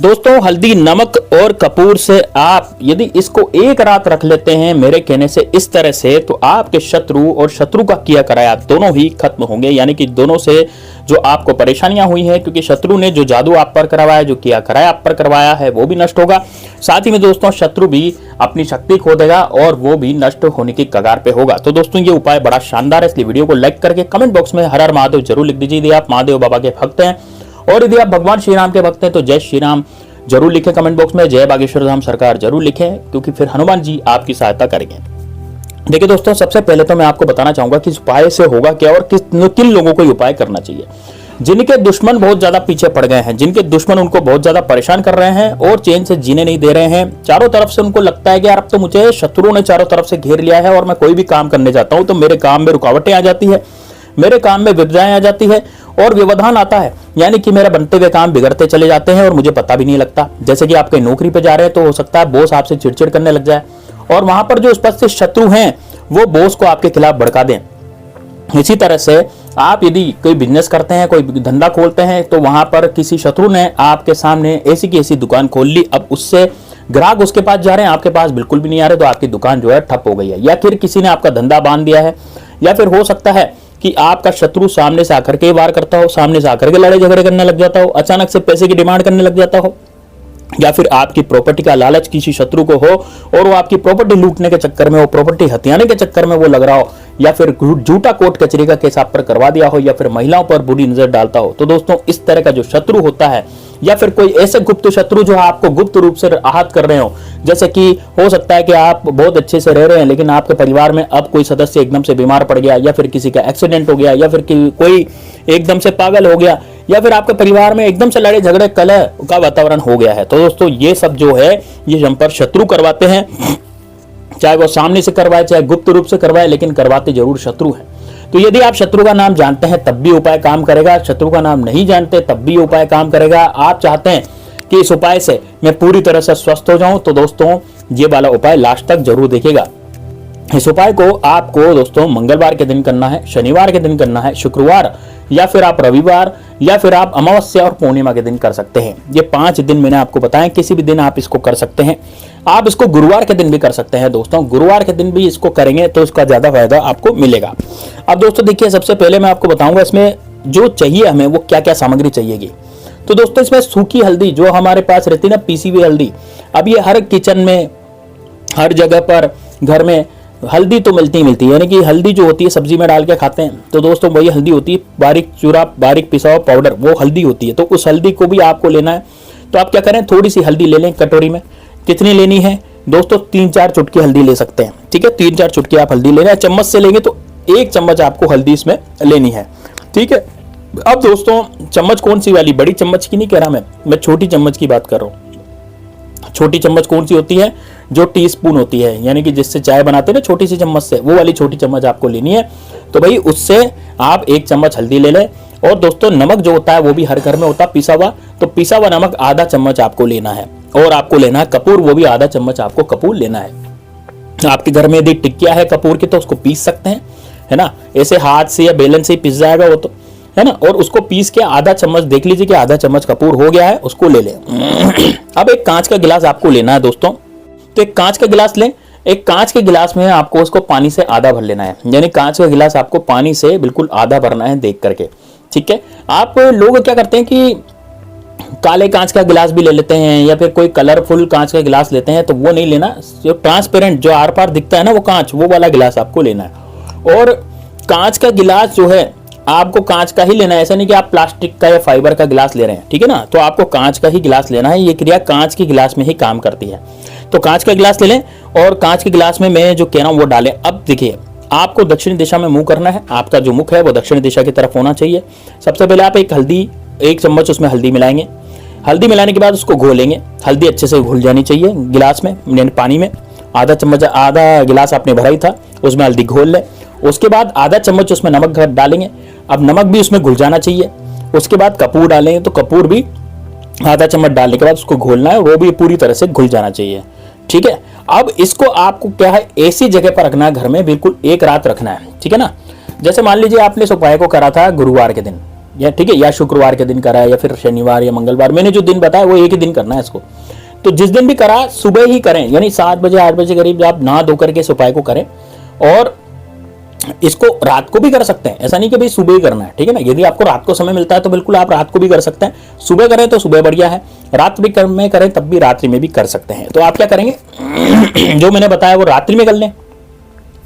दोस्तों हल्दी, नमक और कपूर से आप यदि इसको एक रात रख लेते हैं मेरे कहने से इस तरह से, तो आपके शत्रु और शत्रु का किया कराया दोनों ही खत्म होंगे। यानी कि दोनों से जो आपको परेशानियां हुई हैं, क्योंकि शत्रु ने जो जादू आप पर करवाया, जो किया कराया आप पर करवाया है, वो भी नष्ट होगा। साथ ही में दोस्तों शत्रु भी अपनी शक्ति खो देगा और वो भी नष्ट होने की कगार पे होगा। तो दोस्तों ये उपाय बड़ा शानदार है, इसलिए वीडियो को लाइक करके कमेंट बॉक्स में हर हर महादेव जरूर लिख दीजिए यदि आप महादेव बाबा के भक्त हैं, और यदि आप भगवान श्री राम के भक्त हैं तो जय श्री राम जरूर लिखें कमेंट बॉक्स में, जय बागेश्वर धाम सरकार जरूर लिखें, क्योंकि फिर हनुमान जी आपकी सहायता करेंगे। देखिए दोस्तों, सबसे पहले तो मैं आपको बताना चाहूंगा कि इस उपाय से होगा क्या और किन लोगों को उपाय करना चाहिए। जिनके दुश्मन बहुत ज्यादा पीछे पड़ गए हैं, जिनके दुश्मन उनको बहुत ज्यादा परेशान कर रहे हैं और चैन से जीने नहीं दे रहे हैं, चारों तरफ से उनको लगता है कि यार अब तो मुझे शत्रुओं ने चारों तरफ से घेर लिया है और मैं कोई भी काम करने जाता हूं तो मेरे काम में रुकावटें आ जाती है, मेरे काम में विपदाएं आ जाती है और व्यवधान आता है, यानी कि मेरे बनते हुए काम बिगड़ते चले जाते हैं और मुझे पता भी नहीं लगता। जैसे कि आप कहीं नौकरी पे जा रहे हैं तो हो सकता है बॉस आपसे चिड़चिड़ करने लग जाए और वहां पर जो उपस्थित शत्रु हैं वो बॉस को आपके खिलाफ भड़का दें। इसी तरह से आप यदि कोई बिजनेस करते हैं, कोई धंधा खोलते हैं, तो वहां पर किसी शत्रु ने आपके सामने ऐसी की ऐसी दुकान खोल ली, अब उससे ग्राहक उसके पास जा रहे हैं, आपके पास बिल्कुल भी नहीं आ रहे, तो आपकी दुकान जो है ठप हो गई है, या फिर किसी ने आपका धंधा बांध दिया है, या फिर हो सकता है कि आपका शत्रु सामने से आकर के वार करता हो, सामने से आकर के लड़ाई झगड़े करने लग जाता हो, अचानक से पैसे की डिमांड करने लग जाता हो, या फिर आपकी प्रॉपर्टी का लालच किसी शत्रु को हो और वो आपकी प्रॉपर्टी लूटने के चक्कर में, वो प्रॉपर्टी हथियाने के चक्कर में वो लग रहा हो, या फिर झूठा कोर्ट कचहरी का केस आप पर करवा दिया हो, या फिर महिलाओं पर बुरी नजर डालता हो। तो दोस्तों इस तरह का जो शत्रु होता है, या फिर कोई ऐसे गुप्त शत्रु जो आपको गुप्त रूप से आहत कर रहे हो, जैसे कि हो सकता है कि आप बहुत अच्छे से रह रहे हैं लेकिन आपके परिवार में अब कोई सदस्य एकदम से बीमार पड़ गया, या फिर किसी का एक्सीडेंट हो गया, या फिर कोई एकदम से पागल हो गया, या फिर आपके परिवार में एकदम से लड़ाई झगड़े कलह का वातावरण हो गया है। तो दोस्तों ये सब जो है ये हम पर शत्रु करवाते हैं, चाहे वो सामने से करवाए चाहे गुप्त रूप से करवाए, लेकिन करवाते जरूर शत्रु है। तो यदि आप शत्रु का नाम जानते हैं तब भी उपाय काम करेगा, शत्रु का नाम नहीं जानते तब भी उपाय काम करेगा। आप चाहते हैं कि इस उपाय से मैं पूरी तरह से स्वस्थ हो जाऊं, तो दोस्तों ये वाला उपाय लास्ट तक जरूर देखिएगा। इस उपाय को आपको दोस्तों मंगलवार के दिन करना है, शनिवार के दिन करना है, शुक्रवार, या फिर आप रविवार, या फिर आप अमावस्या और पूर्णिमा के दिन कर सकते हैं। ये 5 दिन मैंने आपको बताया, किसी भी दिन आप इसको कर सकते हैं। आप इसको गुरुवार के दिन भी कर सकते हैं दोस्तों, गुरुवार के दिन भी इसको करेंगे तो इसका ज्यादा फायदा आपको मिलेगा। अब दोस्तों देखिए, सबसे पहले मैं आपको बताऊंगा इसमें जो चाहिए हमें वो क्या क्या सामग्री चाहिएगी। तो दोस्तों इसमें सूखी हल्दी जो हमारे पास रहती है ना, पीसी हुई हल्दी, अब ये हर किचन में हर जगह पर घर में हल्दी तो मिलती है, यानी कि हल्दी जो होती है सब्जी में डाल के खाते हैं, तो दोस्तों वही हल्दी होती है, बारीक चूरा बारीक पिसा हुआ पाउडर, वो हल्दी होती है। तो उस हल्दी को भी आपको लेना है। तो आप क्या करें, थोड़ी सी हल्दी ले लें कटोरी में। कितनी लेनी है दोस्तों, 3-4 चुटकी हल्दी ले सकते हैं, ठीक है, 3-4 चुटकी आप हल्दी लेना है। चम्मच से लेंगे तो 1 चम्मच आपको हल्दी इसमें लेनी है, ठीक है। अब दोस्तों चम्मच कौन सी वाली, बड़ी चम्मच की नहीं कह रहा मैं छोटी चम्मच की बात कर रहा हूँ। छोटी चम्मच कौन सी होती है, जो टीस्पून होती है, यानी कि जिससे चाय बनाते हैं ना छोटी सी चम्मच से, वो वाली छोटी चम्मच आपको लेनी है। तो भाई उससे आप 1 चम्मच हल्दी ले लें। और दोस्तों नमक जो होता है वो भी हर घर में होता है पिसा हुआ, तो पिसा हुआ नमक आधा चम्मच आपको लेना है। और आपको लेना है कपूर, वो भी आधा चम्मच आपको कपूर लेना है। आपके घर में यदि टिक्किया है कपूर की तो उसको पीस सकते हैं, है ना, ऐसे हाथ से या बेलन से ही पिस जाएगा वो तो, है ना। और उसको पीस के आधा चम्मच देख लीजिए कि आधा चम्मच कपूर हो गया है, उसको ले लें। अब एक कांच का गिलास आपको लेना है दोस्तों, तो एक कांच का गिलास लें। एक कांच के गिलास में आपको उसको पानी से आधा भर लेना है, यानी कांच का गिलास आपको पानी से बिल्कुल आधा भरना है देख करके, ठीक है। आप लोग क्या करते हैं कि काले कांच का गिलास भी ले लेते हैं, या फिर कोई कलरफुल कांच का गिलास लेते हैं, तो वो नहीं लेना। जो ट्रांसपेरेंट जो आर पार दिखता है ना वो कांच, वो वाला गिलास आपको लेना है। और कांच का गिलास जो है आपको कांच का ही लेना है, ऐसा नहीं कि आप प्लास्टिक का या फाइबर का गिलास ले रहे हैं, ठीक है ना। तो आपको कांच का ही गिलास लेना है, ये क्रिया कांच के गिलास में ही काम करती है। तो कांच का गिलास ले लें और कांच के गिलास में मैं जो कह रहा हूं वो डालें। अब देखिए आपको दक्षिणी दिशा में मुंह करना है, आपका जो मुख है वो दक्षिणी दिशा की तरफ होना चाहिए। सबसे पहले आप 1 चम्मच उसमें हल्दी मिलाएंगे। हल्दी मिलाने के बाद उसको घोलेंगे, हल्दी अच्छे से घुल जानी चाहिए गिलास में, पानी में। आधा गिलास आपने भरा ही था, उसमें हल्दी घोल लें। उसके बाद आधा चम्मच उसमें नमक डालेंगे। अब नमक भी उसमें घुल जाना चाहिए। उसके बाद कपूर डालेंगे, तो कपूर भी आधा चम्मच डालने के बाद उसको घोलना है, वो भी पूरी तरह से घुल जाना चाहिए, ठीक है। अब इसको आपको क्या है, ऐसी जगह पर रखना है घर में, बिल्कुल 1 रात रखना है, ठीक है ना। जैसे मान लीजिए आपने इस उपाय को करा था गुरुवार के दिन, या ठीक है, या शुक्रवार के दिन करा है या फिर शनिवार या मंगलवार, मैंने जो दिन बताया वो एक ही दिन करना है इसको। तो जिस दिन भी करा सुबह ही करें, यानी 7 बजे 8 बजे करीब आप नहा धो करके इस उपाय को करें। और इसको रात को भी कर सकते हैं, ऐसा नहीं कि भाई सुबह ही करना है, ठीक है ना। यदि आपको रात को समय मिलता है तो बिल्कुल आप रात को भी कर सकते हैं, सुबह करें तो सुबह बढ़िया है, रात भी में करें तब भी रात्रि में भी कर सकते हैं। तो आप क्या करेंगे जो मैंने बताया वो रात्रि में कर लें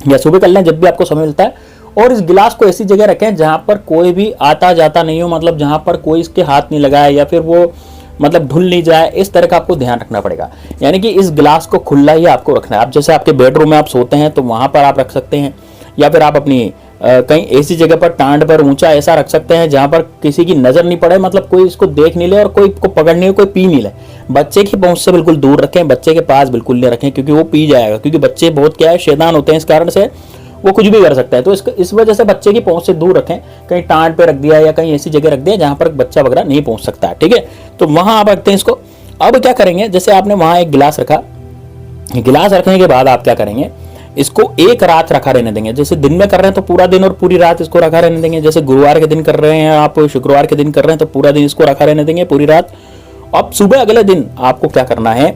या सुबह कर लें, जब भी आपको समय मिलता है। और इस गिलास को ऐसी जगह रखें जहां पर कोई भी आता जाता नहीं हो, मतलब जहां पर कोई इसके हाथ नहीं लगाए या फिर वो मतलब ढुल नहीं जाए, इस तरह का आपको ध्यान रखना पड़ेगा। यानी कि इस गिलास को खुला ही आपको रखना है। आप जैसे आपके बेडरूम में आप सोते हैं तो वहां पर आप रख सकते हैं, या फिर आप अपनी कहीं ऐसी जगह पर टांड पर ऊंचा ऐसा रख सकते हैं जहां पर किसी की नजर नहीं पड़े, मतलब कोई इसको देख नहीं ले और कोई को पकड़ नहीं ले, कोई पी नहीं ले। बच्चे की पहुंच से बिल्कुल दूर रखें, बच्चे के पास बिल्कुल नहीं रखें, क्योंकि वो पी जाएगा। क्योंकि बच्चे बहुत क्या है, शैतान होते हैं, इस कारण से वो कुछ भी कर सकता है। तो इस वजह से बच्चे की पहुंच से दूर रखें, कहीं टांड पे रख दिया या कहीं ऐसी जगह रख दिया जहां पर बच्चा वगैरह नहीं पहुंच सकता है, ठीक है। तो वहां आप रखते हैं इसको। अब क्या करेंगे, जैसे आपने वहां एक गिलास रखा, गिलास रखने के बाद आप क्या करेंगे, इसको एक रात रखा रहने देंगे। जैसे दिन में कर रहे हैं तो पूरा दिन और पूरी रात इसको रखा रहने देंगे। जैसे गुरुवार के दिन कर रहे हैं आप, शुक्रवार के दिन कर रहे हैं तो पूरा दिन इसको रखा रहने देंगे, पूरी रात। अब सुबह अगले दिन आपको क्या करना है,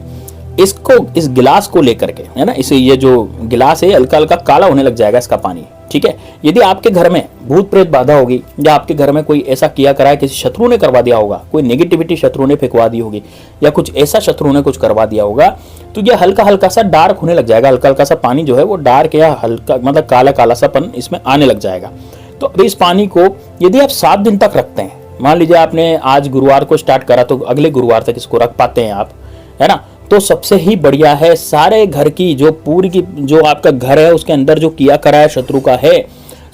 इसको इस गिलास को लेकर के, है ना, इसे ये जो गिलास है हल्का हल्का काला होने लग जाएगा इसका पानी, ठीक है। यदि आपके घर में भूत प्रेत बाधा होगी या आपके घर में कोई ऐसा किया करा है, किसी शत्रु ने करवा दिया होगा, कोई नेगेटिविटी शत्रु ने फेंकवा दी होगी या कुछ ऐसा शत्रु ने कुछ करवा दिया होगा, तो ये हल्का हल्का सा डार्क होने लग जाएगा। हल्का हल्का सा पानी जो है वो डार्क या हल्का मतलब काला काला सापन इसमें आने लग जाएगा। तो अभी इस पानी को यदि आप 7 दिन तक रखते हैं, मान लीजिए आपने आज गुरुवार को स्टार्ट करा तो अगले गुरुवार तक इसको रख पाते हैं आप, है ना, तो सबसे ही बढ़िया है। सारे घर की जो पूरी की जो आपका घर है उसके अंदर जो किया करा है शत्रु का है,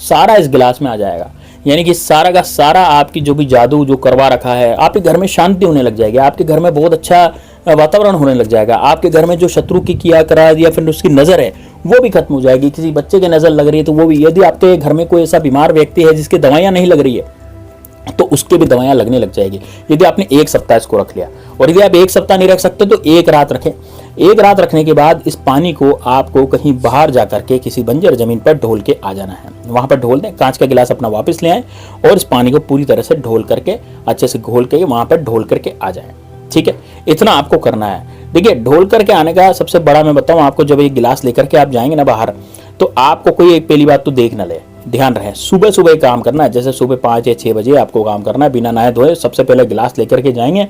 सारा इस गिलास में आ जाएगा। यानी कि सारा का सारा आपकी जो भी जादू जो करवा रखा है, आपके घर में शांति होने लग जाएगी, आपके घर में बहुत अच्छा वातावरण होने लग जाएगा। आपके घर में जो शत्रु की किया करा या फिर उसकी नजर है वो भी खत्म हो जाएगी। किसी बच्चे की नजर लग रही है तो वो भी, यदि आपके घर में कोई ऐसा बीमार व्यक्ति है जिसकी दवाइयां नहीं लग रही है तो उसके भी दवाइयां लगने लग जाएगी, यदि आपने 1 सप्ताह इसको रख लिया। और यदि आप 1 सप्ताह नहीं रख सकते तो 1 रात रखें। 1 रात रखने के बाद इस पानी को आपको कहीं बाहर जाकर के किसी बंजर जमीन पर ढोल के आ जाना है। वहां पर ढोल दें, कांच का गिलास अपना वापस ले आए और इस पानी को पूरी तरह से ढोल करके अच्छे से घोल के वहां पर ढोल करके आ जाए, ठीक है। इतना आपको करना है। देखिए, ढोल करके आने का सबसे बड़ा मैं बताऊं आपको, जब एक गिलास लेकर के आप जाएंगे ना बाहर, तो आपको कोई एक पहली बात तो देख ना ले, ध्यान रहे सुबह सुबह काम करना है। जैसे सुबह 5 या 6 बजे आपको काम करना है, बिना नहाए धोए सबसे पहले गिलास लेकर के जाएंगे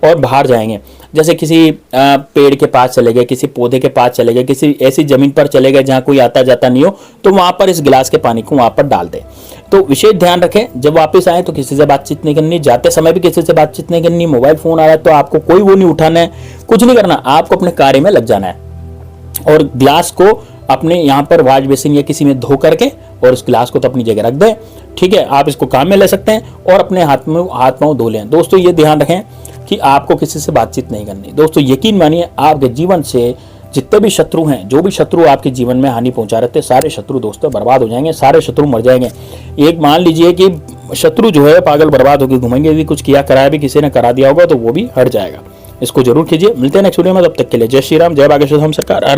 और बाहर जाएंगे। जैसे किसी पेड़ के पास चले गए, किसी पौधे के पास चले गए, किसी ऐसी जमीन पर चले गए जहां कोई आता जाता नहीं हो, तो वहां पर इस गिलास के पानी को वहां पर डाल दें। तो विशेष ध्यान रखें, जब वापस आए तो किसी से बातचीत नहीं करनी, जाते समय भी किसी से बातचीत नहीं करनी। मोबाइल फोन आ रहा है तो आपको कोई वो नहीं उठाना है, कुछ नहीं करना, आपको अपने कार्य में लग जाना है। और गिलास को अपने यहाँ पर वॉश बेसिन या किसी में धो करके और उस गिलास को तो अपनी जगह रख दें, ठीक है। आप इसको काम में ले सकते हैं और अपने हाथ पांव धो लें। दोस्तों ये ध्यान रखें कि आपको किसी से बातचीत नहीं करनी। दोस्तों यकीन मानिए, आपके जीवन से जितने भी शत्रु हैं, जो भी शत्रु आपके जीवन में हानि पहुंचा रहे थे, सारे शत्रु दोस्तों बर्बाद हो जाएंगे, सारे शत्रु मर जाएंगे। एक मान लीजिए कि शत्रु जो है पागल बर्बाद होकर घूमेंगे, यदि कुछ किया कराया भी किसी ने करा दिया होगा तो वो भी हट जाएगा। इसको जरूर कीजिए। मिलते हैं नेक्स्ट वीडियो में, तब तक के लिए जय श्री राम, जय बागेश्वर धाम सरकार।